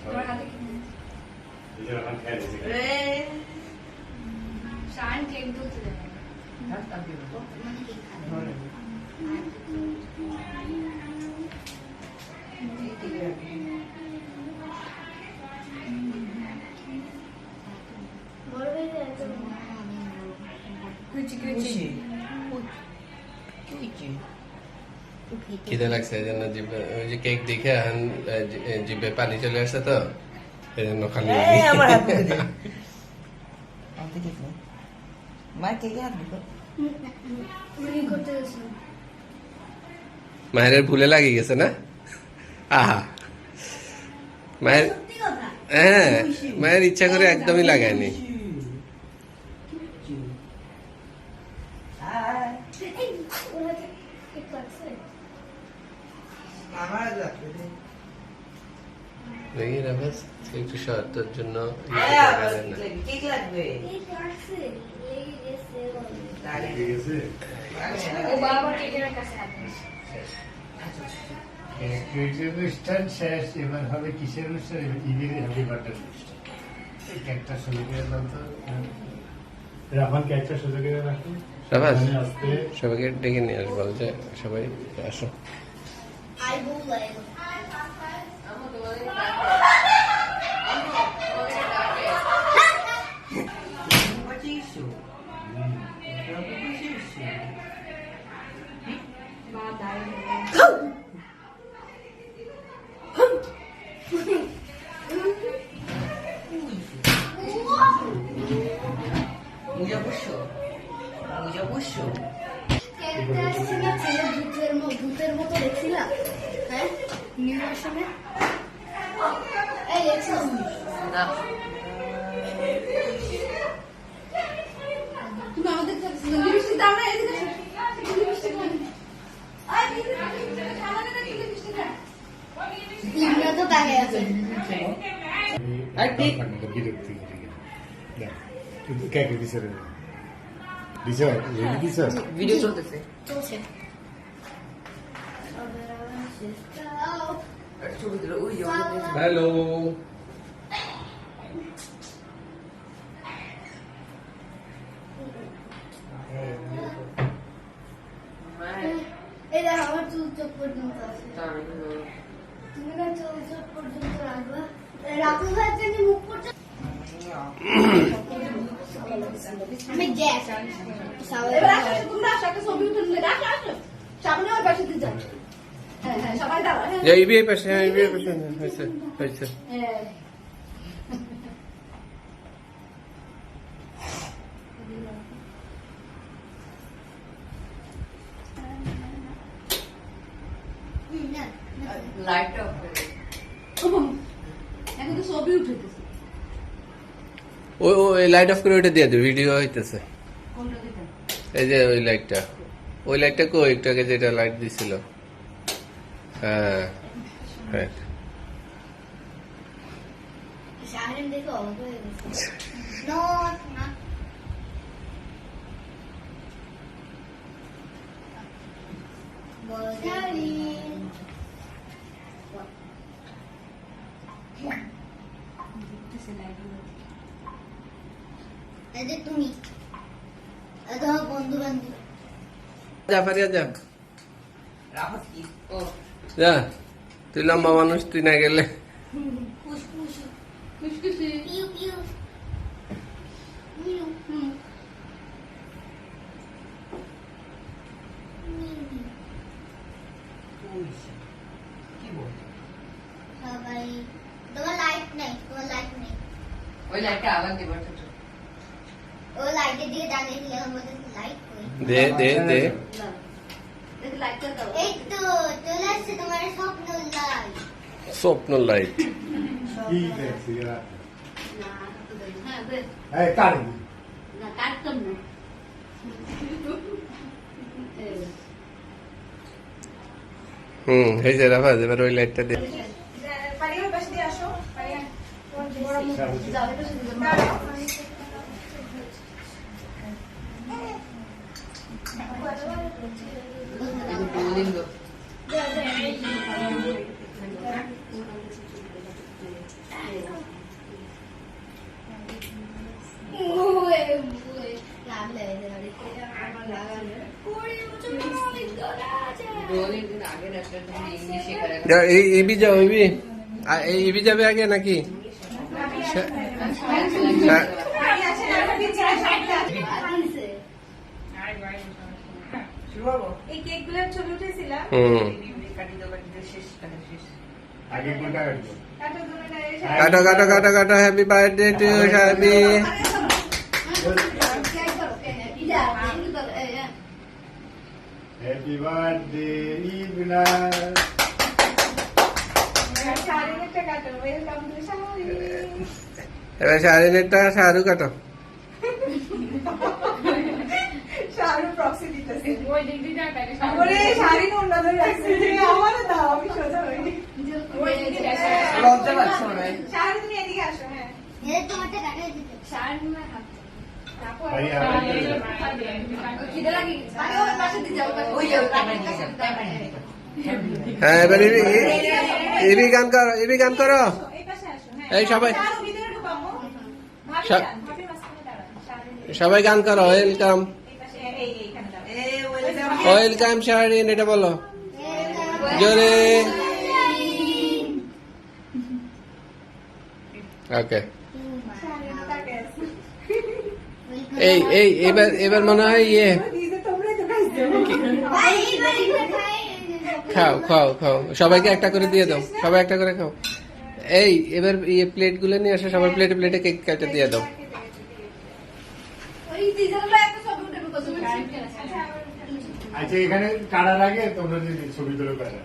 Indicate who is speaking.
Speaker 1: আমার হাতে কি
Speaker 2: নিজের হাত খেয়ে দিয়েছে
Speaker 3: রে
Speaker 1: শান কেক তুলতে দেবে
Speaker 3: হাত কাটি তো
Speaker 1: মানে কি খাবে বড় হয়ে যাচ্ছে কুচি কুচি
Speaker 3: কুচি
Speaker 4: খিদে লাগছে এই জন্য জিভে ওই যে কেক দেখে এখন জিভে পানি চলে আসছে তো এই জন্য খালি
Speaker 3: এই আমার হাত মুখে দে আমাকে কি না মা কে হাত দিও
Speaker 1: উনি করতে গেছে
Speaker 4: মায়ের ভুলে লাগিয়ে গেছে না আহা মায়ের
Speaker 1: সত্যি কথা
Speaker 4: হ্যাঁ মায়ের ইচ্ছা করে একদমই লাগায়নি
Speaker 1: এই ওরা কি করছে
Speaker 3: আমার লাগবে
Speaker 4: দেখি রাফাজ একটু শর্তের জন্য
Speaker 3: কেক লাগবে
Speaker 1: এই কাছে লেগে গেছে
Speaker 3: লাগে
Speaker 2: গেছে
Speaker 1: ও বাবা কেকের কাছে আছে
Speaker 2: কেকের অনুষ্ঠান শেষ এবার হবে কিসের অনুষ্ঠান ঈদের হ্যাপি বার্থডে অনুষ্ঠান এই কেকটা শুরু করে দাও তো রাফান কেকটা শুরু করে রাখো
Speaker 4: রাফাজ
Speaker 2: আজকে
Speaker 4: সবাইকে ডেকে নিয়ে আসবো যে সবাই আসো
Speaker 1: আই বলে মা দাঁড়িয়ে
Speaker 3: মুজা বুঝছো
Speaker 1: কেকটা আসছে না ছেলে ভূতের মতো দেখছিলাম হ্যাঁ নিউ ইয়ার সময় এই দেখছো
Speaker 3: না
Speaker 1: তুমি আমাদের কাছে লিপস্টিক দাও না এদিকে লিপস্টিক লিপটা তো টাকা আছে
Speaker 2: কেক দিছে রে দিছে রেডি দিছে
Speaker 3: ভিডিও চলতেছে
Speaker 1: চলছে
Speaker 3: ছবি দিল ওই
Speaker 4: হ্যালো
Speaker 1: এই দেখ আমার চুল চোখ পর্যন্ত আছে তুমি না চুল চোখ পর্যন্ত রাখবা রাখু ভাই জানি মুখ পর্যন্ত আমি গ্যাস তোমরা সাথে ছবি তুললে রাখো আসো সামনে আর পাশে দিয়ে যাও হ্যাঁ হ্যাঁ সবাই দাঁড়াও
Speaker 4: এই বিয়ে পাশে এই বিয়ে পাশে হয়েছে হয়েছে
Speaker 1: হ্যাঁ
Speaker 3: লাইট অফ
Speaker 1: এখন তো ছবি উঠেছে
Speaker 4: ওই লাইট অফ করে ওইটা দিয়ে দে ভিডিও হইতেছে
Speaker 1: কোনটা দিতে
Speaker 4: এই যে ওই লাইটটা কই একটু আগে যেটা লাইট দিছিল হ্যাঁ হ্যাঁ
Speaker 1: শাহরিন দেখো অবাক হয়ে গেছে নো না শাহরিন এই যে তুমি এটা বন্ধু বান্ধব
Speaker 4: যা ফারিয়া যা
Speaker 3: রাফাত কি ও
Speaker 4: যা তুই লম্বা মানুষ তুই না গেলে
Speaker 1: খুশখুশি খুশখুশি পিউ পিউ মিউ
Speaker 3: কি বল
Speaker 1: সবাই তোমার লাইট নেই
Speaker 3: ওই লাইটটা আবার দেব
Speaker 1: ও লাইটের দিকে দাঁড়িয়ে দিলে আমাদের লাইট কই
Speaker 4: দে দে দে
Speaker 1: লাইটটা দাও এই তো চলে আসছে তোমার স্বপ্ন লাইট
Speaker 4: স্বপ্ন লাইট
Speaker 2: কি দেখছি এরা
Speaker 1: না হ্যাঁ বেশ
Speaker 2: এই কারি
Speaker 1: না কাটতাম না
Speaker 4: এই যে রাফাজ এবার ওই লাইটটা দে
Speaker 1: পারিয়ার পাশে দিয়ে আসো পারিয়া বড় মুখ যাও পাশে দিয়ে মুয়ে মুয়ে লাগলে আমার লাগালে 20 বছর অনেক দরা আছে।
Speaker 4: ये भी जाओ ये भी जाबे आगे नाकि
Speaker 3: এই কেকগুলোর ছবি উঠেছিলাম শেষ
Speaker 2: আগে কোনটা কাটবো?
Speaker 4: काटो काटो काटो काटो happy birthday to Shabi
Speaker 2: happy birthday Ibna.
Speaker 3: শাড়িটা কাটো ওয়েলকাম টু শাড়ি
Speaker 4: এবার শাড়ি নেটটা শাহরু কাটো
Speaker 3: শাড়ি প্রক্সি দিতেছে ওরে শাড়ি কোন নজর রাখছে যে আমারে দাও আমি সোজা হই লজ্জা পাচ্ছ না শাড়ি তুমি এদিকে আসো হ্যাঁ
Speaker 2: ভাই আমার
Speaker 4: হ্যাঁ এবার এবি গান করো
Speaker 3: এই পাশে আসো হ্যাঁ
Speaker 4: এই সবাই
Speaker 3: শাড়ি ভিতরে ঢুকামো ভাবি
Speaker 4: সব-
Speaker 3: ভাবি মাঝখানে দাঁড়ান শাড়ি
Speaker 4: সবাই গান করো ওয়েলকাম
Speaker 3: এই পাশে এইখানে দাঁড়ান এই ওয়েলকাম
Speaker 4: ওয়েলকাম শাহরিন এটা বলো জোরে ওকে এই এবার মনে হয় ইয়ে
Speaker 3: দিদি তোমরাই তো খাইছো
Speaker 4: খাও খাও খাও সবাইকে একটা করে দিয়ে দাও সবাই একটা করে খাও এই এবার ইয়ে প্লেট গুলো নিয়ে আসো সবার প্লেটে প্লেটে কেক কেটে দিয়ে দাও
Speaker 2: আচ্ছা এখানে কাটার আগে তোমরা যদি ছবি তুলে পারে